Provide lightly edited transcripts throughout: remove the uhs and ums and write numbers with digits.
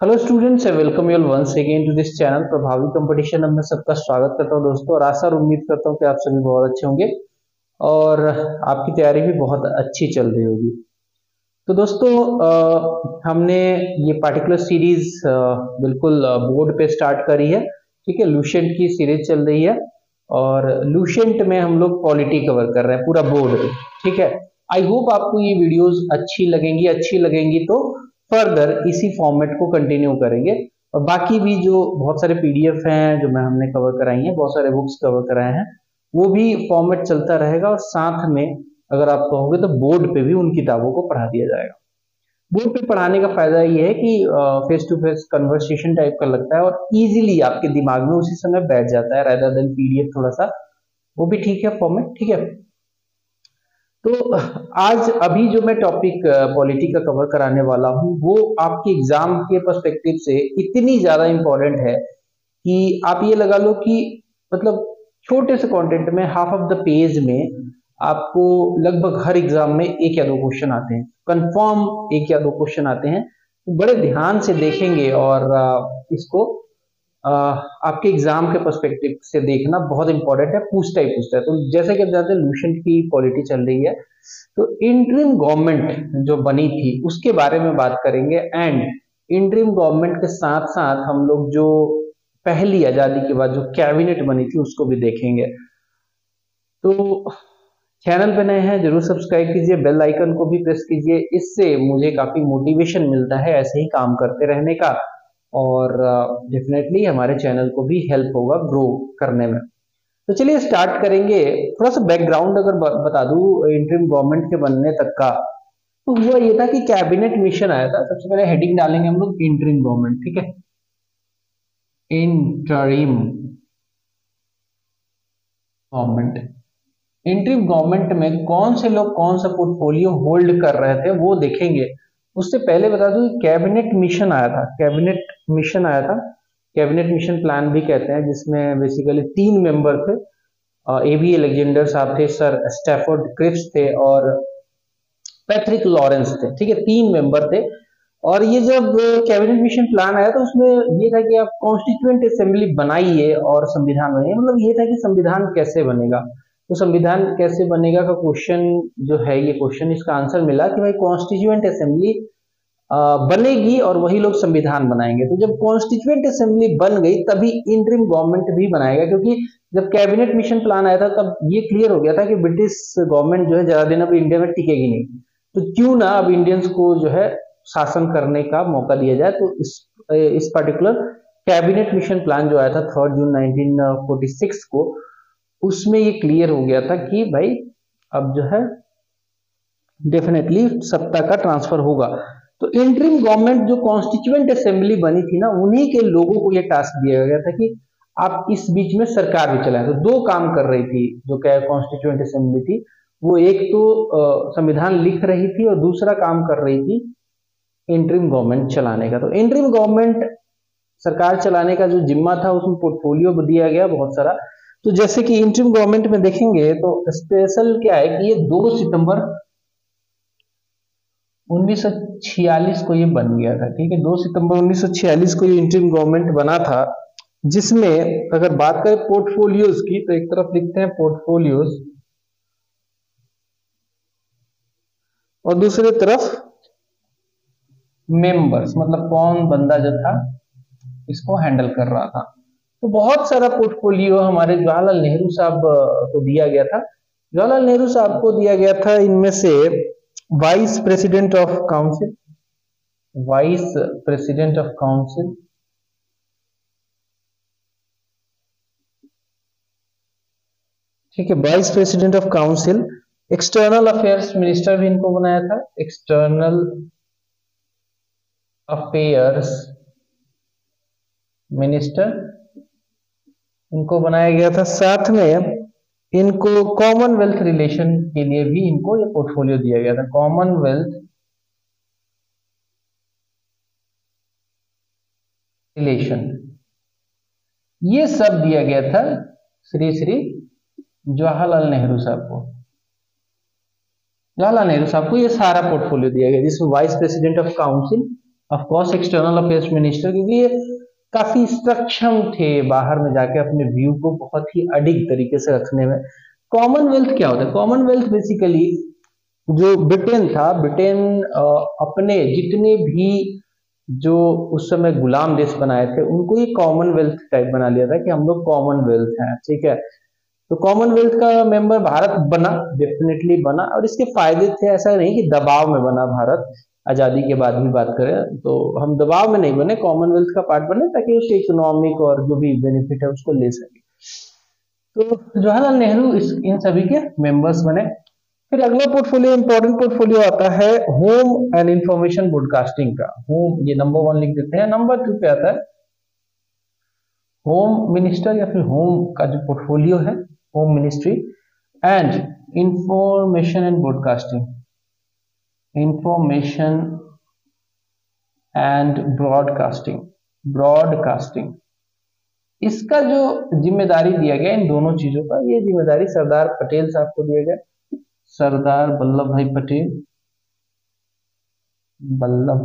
Hello students, I welcome you all once again to this channel Prabhavi competition. अब मैं सबका स्वागत करता हूं दोस्तों, और आशा और उम्मीद करता हूं कि आप सभी बहुत अच्छे होंगे और आपकी तैयारी भी बहुत अच्छी चल रही होगी। तो दोस्तों, हमने ये पार्टिकुलर सीरीज बिल्कुल बोर्ड पे स्टार्ट करी है। ठीक है, लूसेंट की सीरीज चल रही है और लूसेंट में हम लोग पॉलिटी कवर कर रहे हैं पूरा बोर्ड पे। ठीक है, आई होप आपको ये वीडियोस अच्छी लगेंगी तो फर्दर इसी फॉर्मेट को कंटिन्यू करेंगे। और बाकी भी जो बहुत सारे पीडीएफ हैं जो मैं हमने कवर कराई हैं, बहुत सारे बुक्स कवर कराए हैं, वो भी फॉर्मेट चलता रहेगा। और साथ में अगर आप कहोगे तो बोर्ड पे भी उन किताबों को पढ़ा दिया जाएगा। बोर्ड पे पढ़ाने का फायदा ये है कि face to face conversation type का लगता है और इजीली आपके दिमाग में उसी समय बैठ जाता है, rather देन पीडीएफ थोड़ा सा। वो भी ठीक है फॉर्मेट, ठीक है। तो आज अभी जो मैं टॉपिक पॉलिटी का कवर कराने वाला हूँ वो आपके एग्जाम के पर्सपेक्टिव से इतनी ज्यादा इंपॉर्टेंट है कि आप ये लगा लो कि मतलब छोटे से कंटेंट में, हाफ ऑफ द पेज में, आपको लगभग हर एग्जाम में एक या दो क्वेश्चन आते हैं, कंफर्म एक या दो क्वेश्चन आते हैं। तो बड़े ध्यान से देखेंगे और इसको आपके एग्जाम के पर्सपेक्टिव से देखना बहुत इंपॉर्टेंट है, पूछता ही पूछता है। तो जैसे कि आप जानते हैं लूसेंट की पॉलिटी चल रही है, तो इंटरिम गवर्नमेंट जो बनी थी उसके बारे में बात करेंगे। एंड इंटरिम गवर्नमेंट के साथ साथ हम लोग जो पहली आजादी के बाद जो कैबिनेट बनी थी उसको भी देखेंगे। तो चैनल पे नए हैं जरूर सब्सक्राइब कीजिए, बेल आइकन को भी प्रेस कीजिए, इससे मुझे काफी मोटिवेशन मिलता है ऐसे ही काम करते रहने का। और डेफिनेटली हमारे चैनल को भी हेल्प होगा ग्रो करने में। तो चलिए स्टार्ट करेंगे। थोड़ा सा बैकग्राउंड अगर बता दूं इंटरिम गवर्नमेंट के बनने तक का, तो हुआ ये था कि कैबिनेट मिशन आया था। सबसे पहले हेडिंग डालेंगे हम लोग इंटरिम गवर्नमेंट, ठीक है, इंटरिम गवर्नमेंट। इंटरिम गवर्नमेंट में कौन से लोग कौन सा पोर्टफोलियो होल्ड कर रहे थे वो देखेंगे। उससे पहले बता दूं कैबिनेट मिशन आया था, कैबिनेट मिशन आया था, कैबिनेट मिशन प्लान भी कहते हैं, जिसमें बेसिकली 3 मेंबर थे। एबी अलेक्जेंडर साहब थे, सर स्टैफोर्ड क्रिप्स थे और पैट्रिक लॉरेंस थे। ठीक है, 3 मेंबर थे। और ये जब कैबिनेट मिशन प्लान आया तो उसमें ये था कि आप कॉन्स्टिट्यूएंट असेंबली बनाइए और संविधान बनाइए। मतलब ये था कि संविधान कैसे बनेगा। तो संविधान कैसे बनेगा का क्वेश्चन जो है, ये क्वेश्चन इसका आंसर मिला कि भाई कॉन्स्टिट्यूएंट असेंबली बनेगी और वही लोग संविधान बनाएंगे। तो जब कॉन्स्टिट्यूएंट असेंबली बन गई तभी इंटरिम गवर्नमेंट भी बनाएगा, क्योंकि जब कैबिनेट मिशन प्लान आया था तब ये क्लियर हो गया था कि ब्रिटिश गवर्नमेंट जो है ज्यादा दिन अब इंडिया में टिकेगी नहीं, तो क्यों ना अब इंडियंस को जो है शासन करने का मौका दिया जाए। तो इस पर्टिकुलर कैबिनेट मिशन प्लान जो आया था 3 जून 1946 को, उसमें ये क्लियर हो गया था कि भाई अब जो है डेफिनेटली सत्ता का ट्रांसफर होगा। तो इंटरिम गवर्नमेंट जो कॉन्स्टिट्यूएंट असेंबली बनी थी ना, उन्हीं के लोगों को यह टास्क दिया गया था कि आप इस बीच में सरकार भी चलाएं। तो 2 काम कर रही थी जो क्या कॉन्स्टिट्यूएंट असेंबली थी, वो एक तो संविधान लिख रही थी और दूसरा काम कर रही थी इंटरिम गवर्नमेंट चलाने का। तो इंटरिम गवर्नमेंट सरकार चलाने का जो जिम्मा था उसमें पोर्टफोलियो दिया गया बहुत सारा। तो जैसे कि इंटरिम गवर्नमेंट में देखेंगे तो स्पेशल क्या है कि ये 2 सितंबर 1946 को ये बन गया था। ठीक है, 2 सितंबर 1946 को ये इंटरिम गवर्नमेंट बना था, जिसमें अगर बात करें पोर्टफोलियोज की तो एक तरफ लिखते हैं पोर्टफोलियोज और दूसरी तरफ मेंबर्स, मतलब कौन बंदा जो था इसको हैंडल कर रहा था। तो बहुत सारा पोर्टफोलियो हमारे जवाहरलाल नेहरू साहब को दिया गया था। जवाहरलाल नेहरू साहब को दिया गया था इनमें से vice president of council, vice president of council, ठीक है, vice president of council. External affairs minister भी इनको बनाया था, एक्सटर्नल अफेयर्स मिनिस्टर इनको बनाया गया था। साथ में इनको कॉमनवेल्थ रिलेशन के लिए भी इनको ये पोर्टफोलियो दिया गया था, कॉमनवेल्थ रिलेशन। ये सब दिया गया था श्री श्री जवाहरलाल नेहरू साहब को। जवाहरलाल नेहरू साहब को ये सारा पोर्टफोलियो दिया गया, जिसमें vice president of council, of course external affairs minister, क्योंकि ये काफी सक्षम थे बाहर में जाके अपने व्यू को बहुत ही अडिग तरीके से रखने में। कॉमनवेल्थ क्या होता है? कॉमनवेल्थ बेसिकली जो ब्रिटेन था, ब्रिटेन अपने जितने भी जो उस समय गुलाम देश बनाए थे उनको ये कॉमनवेल्थ टाइप बना लिया था कि हम लोग कॉमनवेल्थ हैं, ठीक है। तो कॉमनवेल्थ का मेंबर भारत बना, डेफिनेटली बना, और इसके फायदे थे, ऐसा नहीं कि दबाव में बना भारत। आजादी के बाद भी बात करें तो हम दबाव में नहीं बने, कॉमनवेल्थ का पार्ट बने ताकि उसके इकोनॉमिक और जो भी बेनिफिट है उसको ले सके। तो जवाहरलाल नेहरू इन सभी के मेंबर्स बने। फिर अगला पोर्टफोलियो, इंपॉर्टेंट पोर्टफोलियो आता है होम एंड इंफॉर्मेशन ब्रॉडकास्टिंग का। होम, ये नंबर 1 लिख देते हैं। नंबर 2 पे आता है होम मिनिस्टर या फिर होम का जो पोर्टफोलियो है, home ministry and information and broadcasting, information and broadcasting, broadcasting, इसका जो जिम्मेदारी दिया गया इन दोनों चीजों का, ये जिम्मेदारी सरदार पटेल साहब को दिया गया, सरदार वल्लभ भाई पटेल, वल्लभ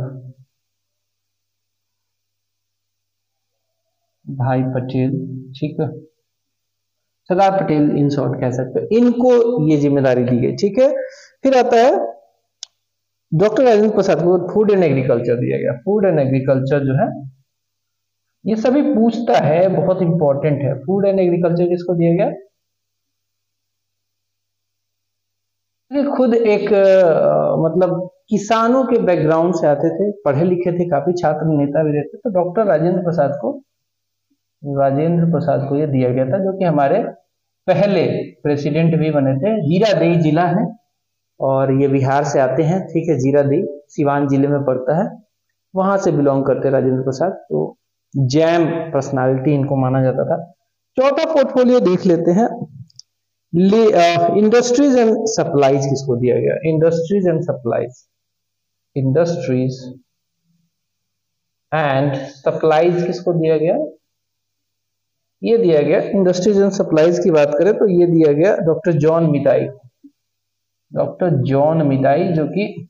भाई पटेल, ठीक है, सरदार पटेल इन शॉर्ट कह सकते हो, इनको ये जिम्मेदारी दी गई, ठीक है। फिर आता है डॉक्टर राजेंद्र प्रसाद को फूड एंड एग्रीकल्चर दिया गया। फूड एंड एग्रीकल्चर जो है ये सभी पूछता है, बहुत इंपॉर्टेंट है। फूड एंड एग्रीकल्चर किसको दिया गया? खुद एक मतलब किसानों के बैकग्राउंड से आते थे, पढ़े लिखे थे, काफी छात्र नेता भी रहते, तो डॉक्टर राजेंद्र प्रसाद को ये दिया गया था, जो कि हमारे पहले प्रेसिडेंट भी बने थे। जीरादेई जिला है और ये बिहार से आते हैं, ठीक है। जीरादेई सिवान जिले में पड़ता है, वहां से बिलोंग करते हैं राजेंद्र प्रसाद, तो जैम पर्सनालिटी इनको माना जाता था। चौथा पोर्टफोलियो देख लेते हैं, इंडस्ट्रीज एंड सप्लाईज किसको दिया गया? Industries and supplies, industries and supplies किसको दिया गया? ये दिया गया, इंडस्ट्रीज एंड सप्लाईज की बात करें तो ये दिया गया डॉक्टर जॉन मिताई, डॉक्टर जॉन मिताई, जो कि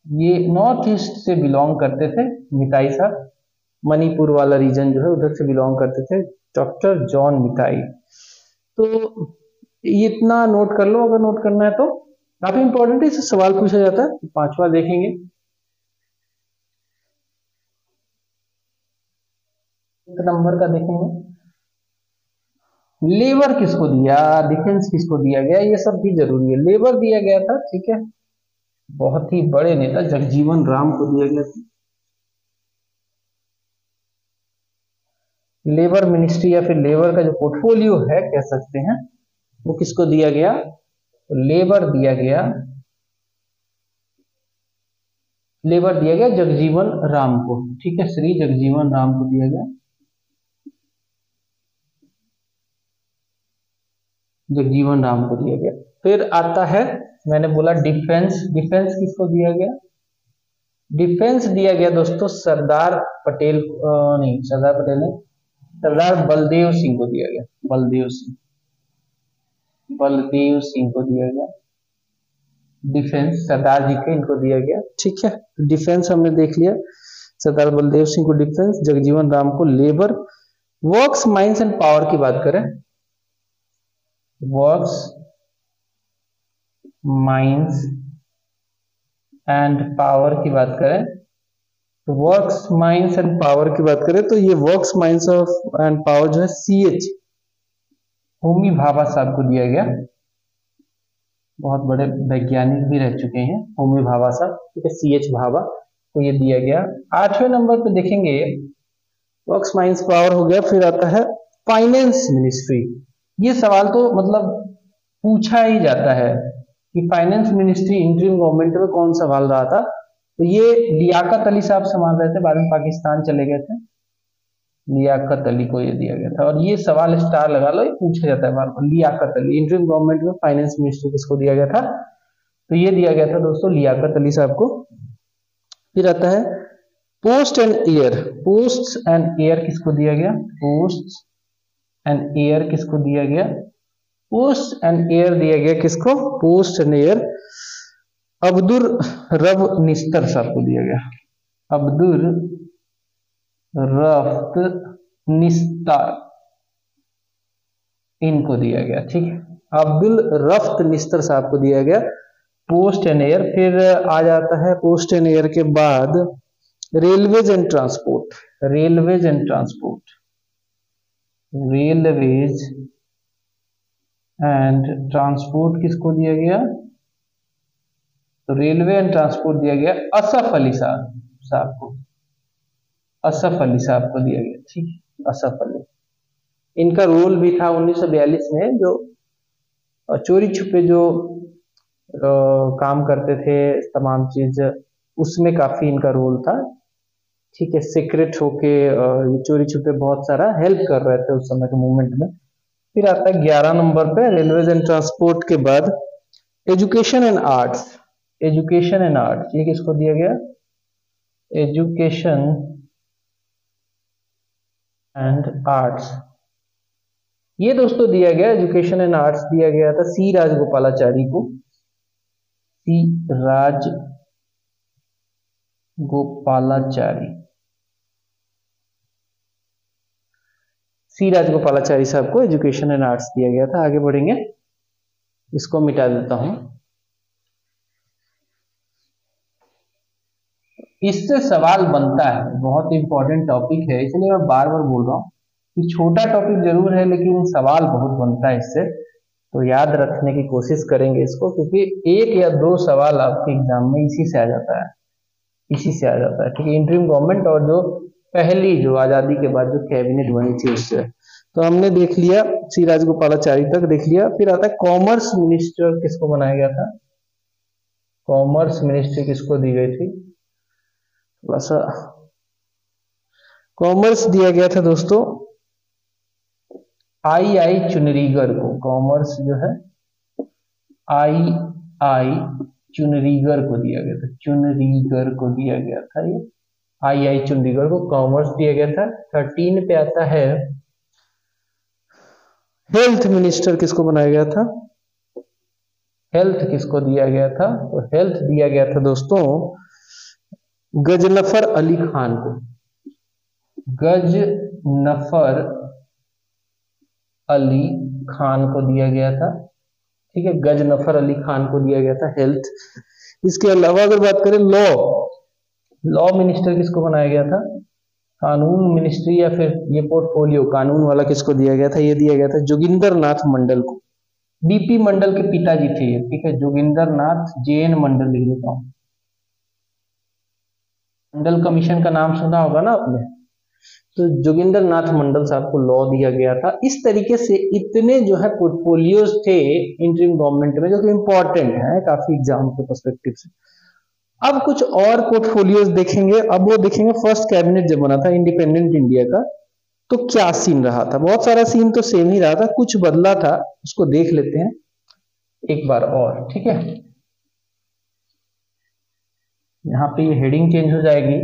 ये नॉर्थ ईस्ट से बिलोंग करते थे। मिताई साहब मणिपुर वाला रीजन जो है उधर से बिलोंग करते थे, डॉक्टर जॉन मिताई। तो इतना नोट कर लो अगर नोट करना है तो, काफी इंपॉर्टेंट है, इससे सवाल पूछा जाता है। पांचवा देखेंगे, नंबर का देखेंगे, लेबर किसको दिया, डिफेंस किसको दिया गया, ये सब भी जरूरी है। लेबर दिया गया था, ठीक है, बहुत ही बड़े नेता जगजीवन राम को दिया गया था। लेबर मिनिस्ट्री या फिर लेबर का जो पोर्टफोलियो है कह सकते हैं, वो किसको दिया गया? तो लेबर दिया गया, लेबर दिया गया जगजीवन राम को, ठीक है, श्री जगजीवन राम को दिया गया, जगजीवन राम को दिया गया। फिर आता है, मैंने बोला डिफेंस, डिफेंस किसको दिया गया? डिफेंस दिया गया दोस्तों सरदार पटेल, नहीं सरदार पटेल नहीं, सरदार बलदेव सिंह को दिया गया, बलदेव सिंह, बलदेव सिंह को दिया गया डिफेंस, सरदार जी के इनको दिया गया, ठीक है। डिफेंस हमने देख लिया, सरदार बलदेव सिंह को डिफेंस, जगजीवन राम को labour. Works, mines and power की बात करें, वर्क्स, माइंस एंड पावर की बात करें तो वर्क्स, माइंस एंड पावर की बात करें तो ये वर्क्स, माइंस एंड पावर जो है CH होमी भाभा साहब को दिया गया, बहुत बड़े वैज्ञानिक भी रह चुके हैं होमी भाभा साहब, ठीक है, CH भाभा को ये दिया गया। 8वें नंबर पे देखेंगे, वर्क्स, माइंस, पावर हो गया। फिर आता है फाइनेंस मिनिस्ट्री। ये सवाल तो मतलब पूछा ही जाता है कि फाइनेंस मिनिस्ट्री इंटरिम गवर्नमेंट में कौन संभाल रहा था, तो ये लियाकत अली साहब संभाल रहे थे, बाद में पाकिस्तान चले गए थे, लियाकत अली को ये दिया गया था। और ये सवाल स्टार लगा लो, ये पूछा जाता है बार बार, लियाकत अली, इंटरिम गवर्नमेंट में फाइनेंस मिनिस्ट्री किसको दिया गया था? तो ये दिया गया था दोस्तों लियाकत अली साहब को। फिर आता है post and air, post and air किसको दिया गया? पोस्ट एंड एयर किसको दिया गया? पोस्ट एंड एयर दिया गया किसको? पोस्ट एंड एयर अब्दुल रब निस्तर साहब को दिया गया, अब्दुल रफ्त निस्तार इनको दिया गया। ठीक है, अब्दुल रफ्त निस्तर साहब को दिया गया पोस्ट एंड एयर। फिर आ जाता है पोस्ट एंड एयर के बाद railways and transport. Railways and transport, railways and transport किसको दिया गया? तो रेलवे एंड ट्रांसपोर्ट दिया गया असफ अली साहब को। असफ अली साहब को दिया गया। ठीक है, असफ अली, इनका रोल भी था 1942 में, जो चोरी छुपे जो काम करते थे तमाम चीज, उसमें काफी इनका रोल था। ठीक है, सीक्रेट होके चोरी छुपे बहुत सारा हेल्प कर रहे थे उस समय के मूवमेंट में। फिर आता है 11 नंबर पे रेलवेज एंड ट्रांसपोर्ट के बाद education and arts. Education and arts ये किसको दिया गया? एजुकेशन एंड आर्ट्स, ये दोस्तों दिया गया, एजुकेशन एंड आर्ट्स दिया गया था सी राजगोपालाचारी को। सी राजगोपालाचारी, सी राजगोपालाचारी साहब को एजुकेशन एंड आर्ट्स दिया गया था। आगे बढ़ेंगे, इसको मिटा देता हूं। इससे सवाल बनता है, बहुत इंपॉर्टेंट टॉपिक है, इसलिए मैं बार बार बोल रहा हूं कि छोटा टॉपिक जरूर है लेकिन सवाल बहुत बनता है इससे, तो याद रखने की कोशिश करेंगे इसको, क्योंकि एक या दो सवाल आपके एग्जाम में इसी से आ जाता है, इसी से आ जाता है। ठीक है, इंटरिम गवर्नमेंट और जो पहली जो आजादी के बाद जो कैबिनेट बनी थी उससे। तो हमने देख लिया सी राजगोपालाचारी तक देख लिया। फिर आता है कॉमर्स मिनिस्टर किसको बनाया गया था? कॉमर्स मिनिस्ट्री किसको दी गई थी? थोड़ा सा कॉमर्स दिया गया था दोस्तों आई चुनरीगर को। कॉमर्स जो है आई चुनरीगर को दिया गया था, चुनरीगर को दिया गया था, ये आई चुनरीगर को कॉमर्स दिया गया था। 13 पे आता है हेल्थ मिनिस्टर किसको बनाया गया था? हेल्थ किसको दिया गया था? तो हेल्थ दिया गया था दोस्तों गजनफर अली खान को। गजनफर अली खान को दिया गया था। ठीक है, गजनफर अली खान को दिया गया था हेल्थ। इसके अलावा अगर बात करें लॉ मिनिस्टर किसको बनाया गया था? कानून मिनिस्ट्री या फिर ये पोर्टफोलियो कानून वाला किसको दिया गया था? ये दिया गया था जोगिंदर नाथ मंडल को। बीपी मंडल के पिताजी थे ये। ठीक है, जोगिंदर नाथ JN मंडल लिख देता हूं। मंडल कमीशन का नाम सुना होगा ना आपने, तो जोगिंदर नाथ मंडल साहब को लॉ दिया गया था। इस तरीके से इतने जो है पोर्टफोलियोज थे इंटरिम गवर्नमेंट में जो कि इंपॉर्टेंट है काफी एग्जाम के पर्सपेक्टिव से। अब कुछ और पोर्टफोलियोज देखेंगे। अब वो देखेंगे फर्स्ट कैबिनेट जब बना था इंडिपेंडेंट इंडिया का, तो क्या सीन रहा था। बहुत सारा सीन तो सेम ही रहा था, कुछ बदला था, उसको देख लेते हैं एक बार और। ठीक है, यहाँ पे ये हेडिंग चेंज हो जाएगी,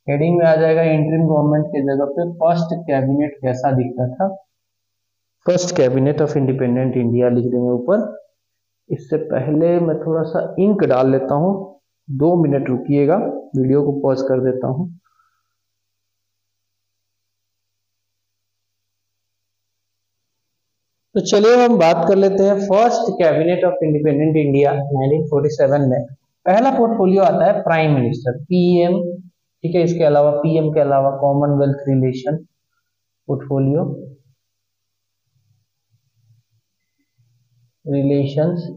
हेडिंग में आ जाएगा इंटरिम गवर्नमेंट के जगह पे फर्स्ट कैबिनेट कैसा दिखता था। First cabinet of independent India लिख देंगे ऊपर। इससे पहले मैं थोड़ा सा इंक डाल लेता हूं, 2 मिनट रुकिएगा, वीडियो को पॉज कर देता हूं। तो चलिए हम बात कर लेते हैं first cabinet of independent India 1947 में। पहला पोर्टफोलियो आता है प्राइम मिनिस्टर, PM। ठीक है, इसके अलावा PM के अलावा कॉमनवेल्थ रिलेशन पोर्टफोलियो रिलेशंस,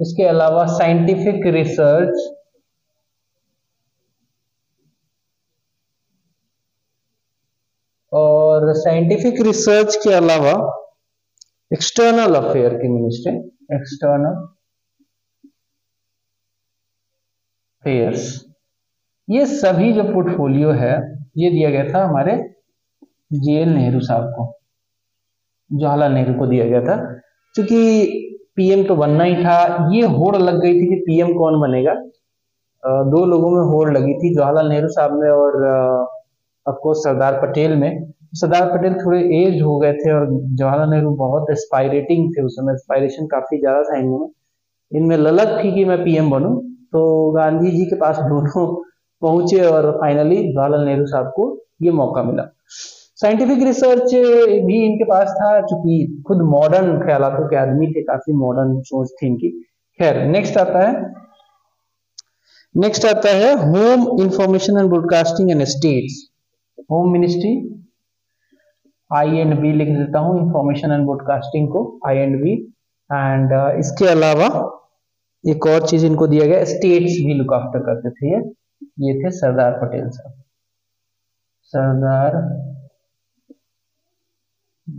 इसके अलावा साइंटिफिक रिसर्च, और साइंटिफिक रिसर्च के अलावा एक्सटर्नल अफेयर की मिनिस्ट्री, एक्सटर्नल अफेयर्स। ये सभी जो पोर्टफोलियो है ये दिया गया था हमारे JL नेहरू साहब को, जवाहरलाल नेहरू को दिया गया था। क्योंकि PM तो बनना ही था, ये होड़ लग गई थी कि PM कौन बनेगा। 2 लोगों में होड़ लगी थी, जवाहरलाल नेहरू साहब में और ऑफकोर्स सरदार पटेल में। सरदार पटेल थोड़े एज हो गए थे और जवाहरलाल नेहरू बहुत एस्पायरेटिंग थे उस समय, एस्पायरेशन काफी ज्यादा था इनमें ललक थी कि मैं PM बनूं। तो गांधी जी के पास दोनों पहुंचे और फाइनली जवाहरलाल नेहरू साहब को ये मौका मिला। साइंटिफिक रिसर्च भी इनके पास था, चूंकि खुद मॉडर्न ख्यालातों के आदमी थे, काफी मॉडर्न सोच थी इनकी। खैर नेक्स्ट आता है home information and broadcasting and states. Home ministry I&B लिख देता हूं, इंफॉर्मेशन एंड ब्रॉडकास्टिंग को I&B। एंड इसके अलावा एक और चीज इनको दिया गया, स्टेट्स भी लुक आफ्टर करते थे ये थे सरदार पटेल साहब, सरदार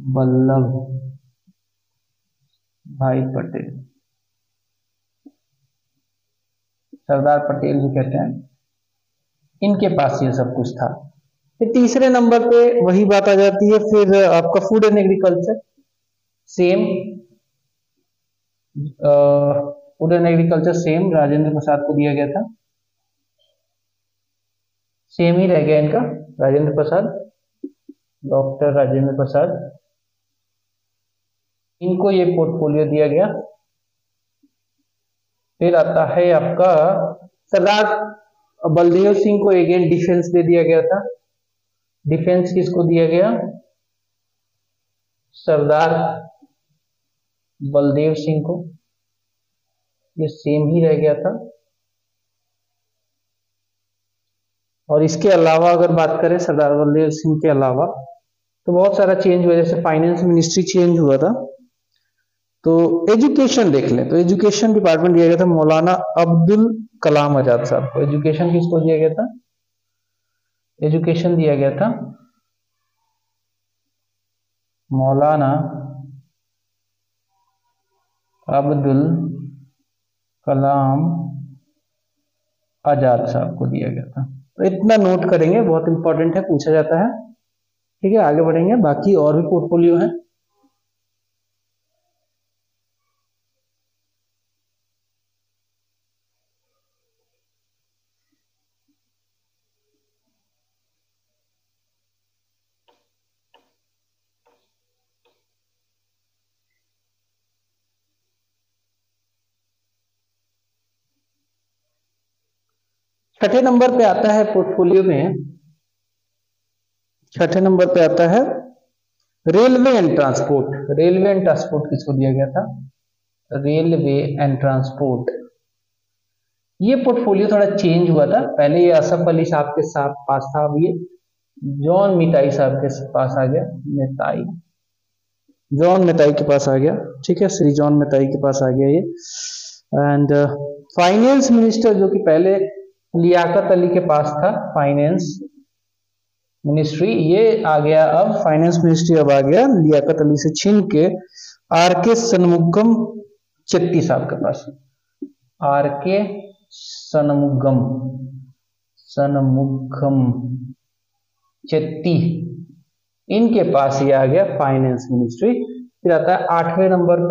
वल्लभ भाई पटेल, सरदार पटेल भी कहते हैं, इनके पास ये सब कुछ था। फिर तीसरे नंबर पे वही बात आ जाती है, फिर आपका food and agriculture. Same food and agriculture same Rajendra Prasad को दिया गया था, सेम ही रह गया इनका, राजेंद्र प्रसाद, डॉक्टर राजेंद्र प्रसाद, इनको ये पोर्टफोलियो दिया गया। फिर आता है आपका सरदार बलदेव सिंह को अगेन डिफेंस दे दिया गया था। डिफेंस किसको दिया गया? सरदार बलदेव सिंह को, ये सेम ही रह गया था। और इसके अलावा अगर बात करें सरदार बलदेव सिंह के अलावा, तो बहुत सारा चेंज हुआ, जैसे फाइनेंस मिनिस्ट्री चेंज हुआ था। तो एजुकेशन देख लें, तो एजुकेशन डिपार्टमेंट दिया गया था मौलाना अब्दुल कलाम आजाद साहब को। एजुकेशन किसको दिया गया था? एजुकेशन दिया गया था मौलाना अब्दुल कलाम आजाद साहब को दिया गया था। तो इतना नोट करेंगे, बहुत इंपॉर्टेंट है, पूछा जाता है। ठीक है, आगे बढ़ेंगे, बाकी और भी पोर्टफोलियो है। छठे नंबर पे आता है पोर्टफोलियो में, छठे नंबर पे आता है railway and transport. Railway and transport किसको दिया गया था? Railway and transport. ये पोर्टफोलियो थोड़ा चेंज हुआ था, पहले ये असफ अली साहब के साथ पास था, अब ये जॉन मिताई साहब के पास आ गया, मिताई, जॉन मिताई के पास आ गया। ठीक है, श्री जॉन मिताई के पास आ गया ये। एंड फाइनेंस मिनिस्टर जो कि पहले लियाकत अली के पास था, फाइनेंस मिनिस्ट्री, ये आ गया, अब फाइनेंस मिनिस्ट्री अब आ गया लियाकत अली से छीन के R.K. सनमुगम चेट्टी साहब के पास। R.K. सनमुगम चेट्टी, इनके पास ये आ गया फाइनेंस मिनिस्ट्री। फिर आता है आठवें नंबर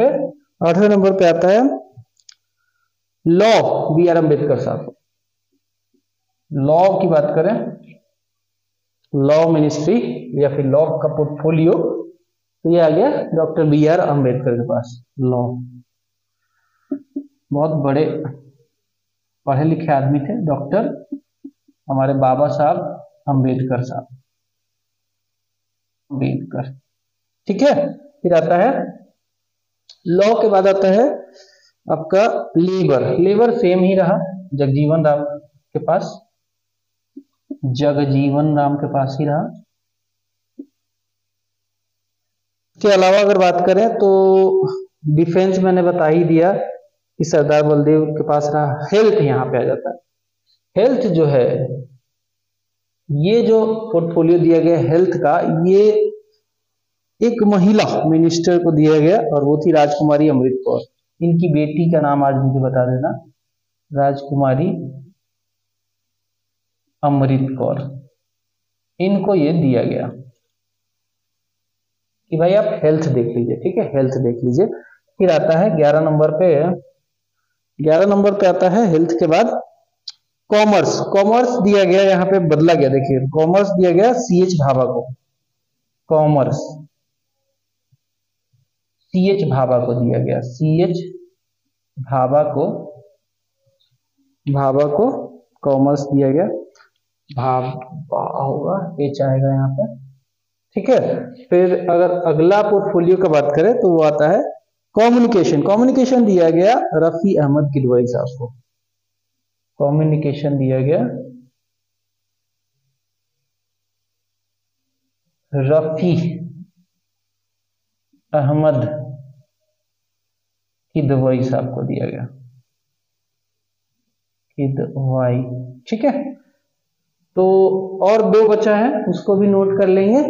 पे आता है लॉ, B.R. अम्बेडकर साहब। लॉ की बात करें, लॉ मिनिस्ट्री या फिर लॉ का पोर्टफोलियो, तो ये आ गया डॉक्टर B.R. अम्बेडकर के पास। लॉ, बहुत बड़े पढ़े लिखे आदमी थे, डॉक्टर हमारे बाबा साहब अम्बेडकर साहब, अम्बेडकर। ठीक है, फिर आता है लॉ के बाद आता है आपका लेबर। लेबर सेम ही रहा, जगजीवन राम के पास, जगजीवन राम के पास ही रहा। के अलावा अगर बात करें तो डिफेंस मैंने बता ही दिया कि सरदार बलदेव के पास रहा। हेल्थ यहाँ पे आ जाता है। हेल्थ जो है, ये जो पोर्टफोलियो दिया गया हेल्थ का, ये एक महिला मिनिस्टर को दिया गया और वो थी राजकुमारी अमृत कौर। इनकी बेटी का नाम आज मुझे बता देना, राजकुमारी अमृत कौर। इनको ये दिया गया कि भाई आप हेल्थ देख लीजिए। ठीक है, हेल्थ देख लीजिए। फिर आता है 11 नंबर पे आता है हेल्थ के बाद कॉमर्स। कॉमर्स दिया गया, यहाँ पे बदला गया, देखिए कॉमर्स दिया गया CH भाभा को। कॉमर्स CH भाभा को दिया गया, CH भाभा को कॉमर्स दिया गया। भाभा होगा, एच आएगा यहाँ पर। ठीक है, फिर अगर अगला पोर्टफोलियो का बात करें तो वो आता है कम्युनिकेशन। कम्युनिकेशन दिया गया रफी अहमद किदवई साहब को। कम्युनिकेशन दिया गया रफी अहमद किदवई साहब को दिया गया, किदवई। ठीक है, तो और दो बचा है, उसको भी नोट कर लेंगे।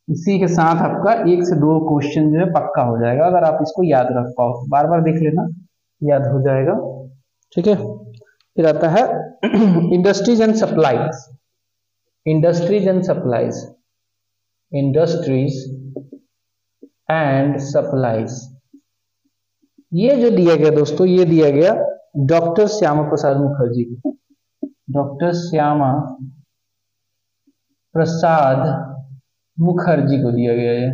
इसी के साथ आपका 1 से 2 क्वेश्चन जो है पक्का हो जाएगा, अगर आप इसको याद रख पाओ। बार बार देख लेना, याद हो जाएगा। ठीक है, फिर आता है industries and supplies. Industries and supplies, industries and supplies, ये जो दिया गया दोस्तों, ये दिया गया डॉक्टर श्यामा प्रसाद मुखर्जी को। डॉक्टर श्यामा प्रसाद मुखर्जी को दिया गया है।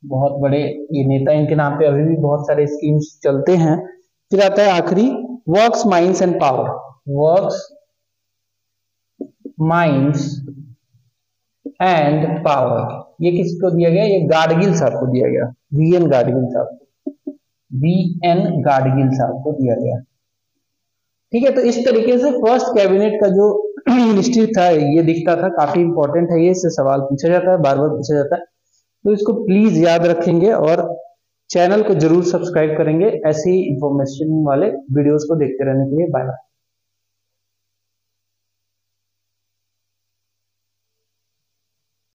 बहुत बड़े ये नेता, इनके नाम पे अभी भी बहुत सारे स्कीम्स चलते हैं। फिर आता है आखिरी, works mines and power. Works mines and power, ये किसको दिया गया? ये गाडगिल साहब को दिया गया, वीएन गाडगिल साहब को, वीएन गाडगिल साहब को दिया गया। ठीक है, तो इस तरीके से फर्स्ट कैबिनेट का जो मिनिस्ट्री था ये दिखता था। काफी इंपॉर्टेंट है, ये इससे सवाल पूछा जाता है, बार बार पूछा जाता है, तो इसको प्लीज याद रखेंगे और चैनल को जरूर सब्सक्राइब करेंगे ऐसी इंफॉर्मेशन वाले वीडियोस को देखते रहने के लिए। Bye bye.